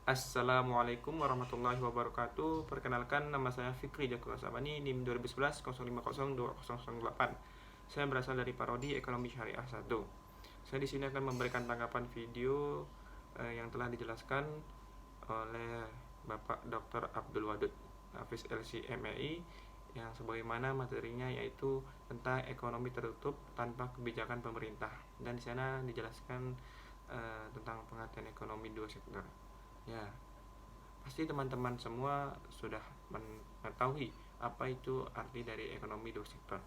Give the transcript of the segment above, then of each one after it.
Assalamualaikum warahmatullahi wabarakatuh. Perkenalkan, nama saya Fikri Joko Sabani, NIM 2011 050208. Saya berasal dari Parodi Ekonomi Syariah 1. Saya di sini akan memberikan tanggapan video yang telah dijelaskan oleh Bapak Dr. Abdul Wadud Hafiz LC MEI, yang sebagaimana materinya yaitu tentang ekonomi tertutup tanpa kebijakan pemerintah. Dan di sana dijelaskan tentang pengertian ekonomi dua sektor. Ya, pasti teman-teman semua sudah mengetahui apa itu arti dari ekonomi dua sektor.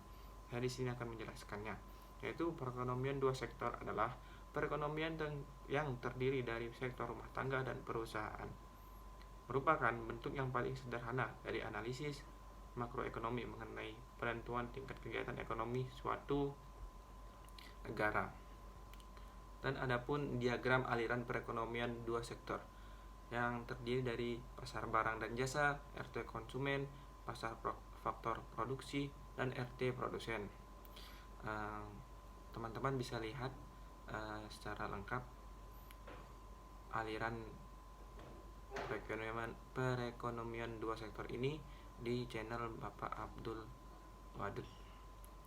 Saya di sini akan menjelaskannya, yaitu perekonomian dua sektor adalah perekonomian yang terdiri dari sektor rumah tangga dan perusahaan. Merupakan bentuk yang paling sederhana dari analisis makroekonomi mengenai penentuan tingkat kegiatan ekonomi suatu negara. Dan adapun diagram aliran perekonomian dua sektor yang terdiri dari pasar barang dan jasa, RT konsumen, pasar faktor produksi, dan RT produsen. Teman-teman bisa lihat secara lengkap aliran perekonomian dua sektor ini di channel Bapak Abdul Wadud,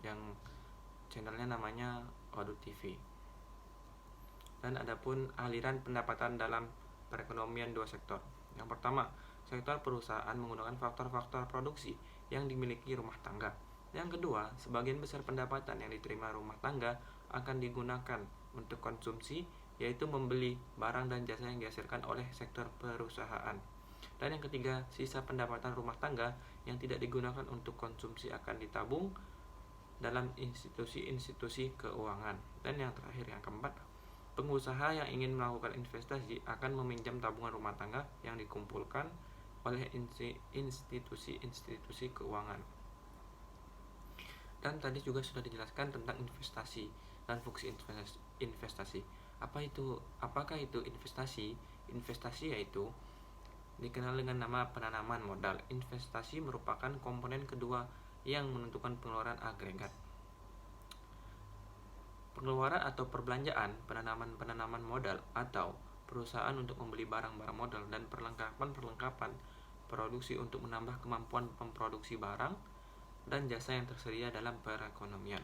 yang channelnya namanya Wadud TV. Dan adapun aliran pendapatan dalam perekonomian dua sektor. Yang pertama, sektor perusahaan menggunakan faktor-faktor produksi yang dimiliki rumah tangga. Yang kedua, sebagian besar pendapatan yang diterima rumah tangga akan digunakan untuk konsumsi, yaitu membeli barang dan jasa yang dihasilkan oleh sektor perusahaan. Dan yang ketiga, sisa pendapatan rumah tangga yang tidak digunakan untuk konsumsi akan ditabung dalam institusi-institusi keuangan. Dan yang terakhir, yang keempat, pengusaha yang ingin melakukan investasi akan meminjam tabungan rumah tangga yang dikumpulkan oleh institusi-institusi keuangan. Dan tadi juga sudah dijelaskan tentang investasi dan fungsi investasi. Apakah itu investasi? Investasi yaitu dikenal dengan nama penanaman modal. Investasi merupakan komponen kedua yang menentukan pengeluaran agregat. Pengeluaran atau perbelanjaan, penanaman modal atau perusahaan untuk membeli barang-barang modal, dan perlengkapan produksi untuk menambah kemampuan memproduksi barang dan jasa yang tersedia dalam perekonomian.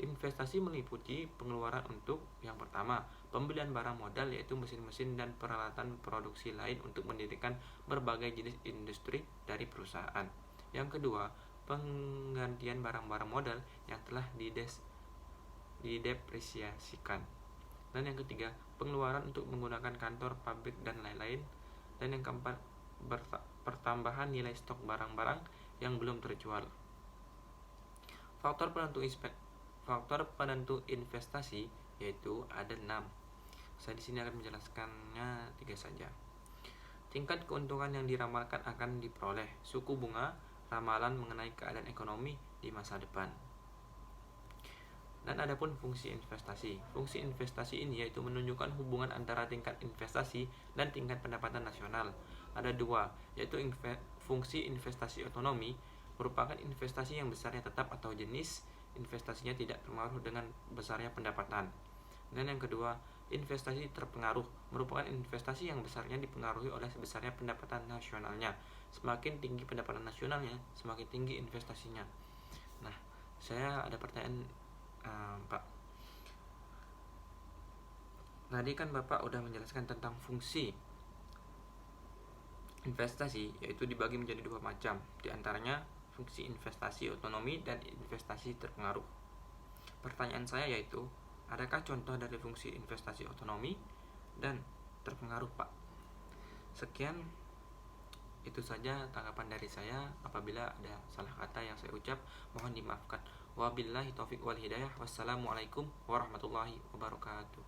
Investasi meliputi pengeluaran untuk yang pertama, pembelian barang modal yaitu mesin-mesin dan peralatan produksi lain untuk mendirikan berbagai jenis industri dari perusahaan. Yang kedua, penggantian barang-barang modal yang telah didepresiasikan. Dan yang ketiga, pengeluaran untuk menggunakan kantor, pabrik, dan lain-lain. Dan yang keempat, pertambahan nilai stok barang-barang yang belum terjual. Faktor penentu investasi yaitu ada 6. Saya di sini akan menjelaskannya 3 saja. Tingkat keuntungan yang diramalkan akan diperoleh, suku bunga, ramalan mengenai keadaan ekonomi di masa depan. Dan adapun fungsi investasi. Fungsi investasi ini yaitu menunjukkan hubungan antara tingkat investasi dan tingkat pendapatan nasional. Ada 2, yaitu fungsi investasi otonomi, merupakan investasi yang besarnya tetap atau jenis investasinya tidak terpengaruh dengan besarnya pendapatan. Dan yang kedua, investasi terpengaruh, merupakan investasi yang besarnya dipengaruhi oleh sebesarnya pendapatan nasionalnya. Semakin tinggi pendapatan nasionalnya, semakin tinggi investasinya. Nah, saya ada pertanyaan, Pak. Tadi kan Bapak udah menjelaskan tentang fungsi investasi, yaitu dibagi menjadi 2 macam. Di antaranya fungsi investasi otonomi dan investasi terpengaruh. Pertanyaan saya yaitu, adakah contoh dari fungsi investasi otonomi dan terpengaruh, Pak? Sekian, itu saja tanggapan dari saya. Apabila ada salah kata yang saya ucap, mohon dimaafkan. Wabillahi taufiq wal hidayah. Wassalamualaikum warahmatullahi wabarakatuh.